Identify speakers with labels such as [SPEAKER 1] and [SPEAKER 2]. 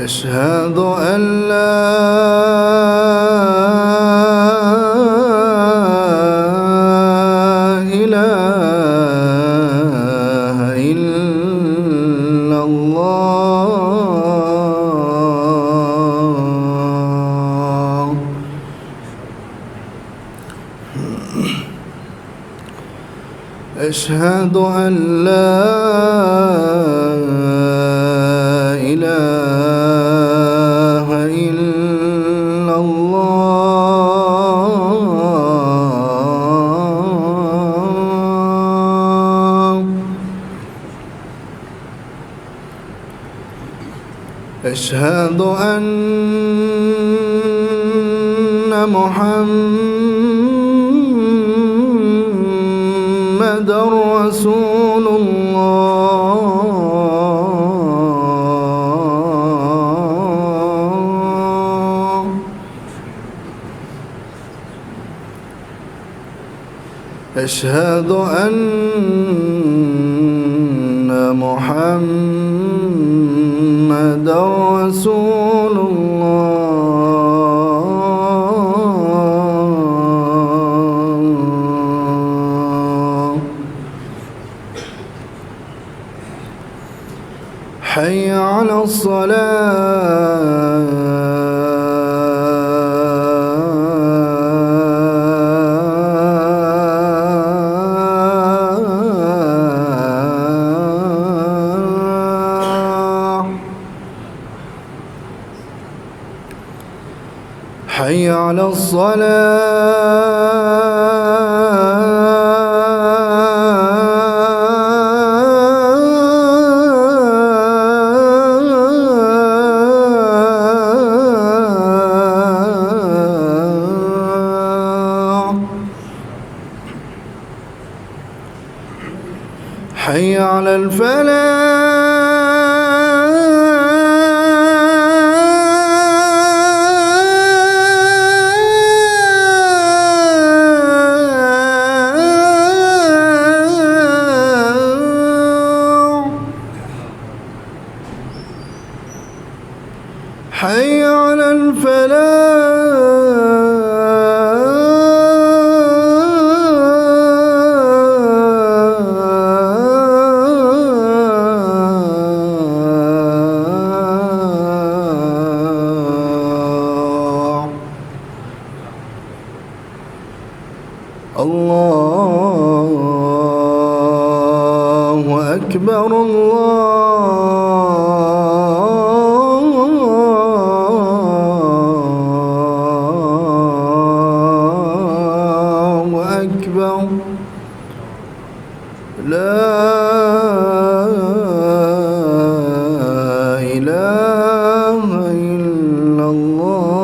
[SPEAKER 1] أشهد أن لا إله إلا الله. أشهد أن لا إله إلا الله. أشهد أن محمدًا رسول الله. أشهد أن محمدًا رسول الله. حي على الصلاة. حي على الصلاة. حي على الفلاح. حي على الفلاح. الله أكبر. الله أكبر. لا إله إلا الله.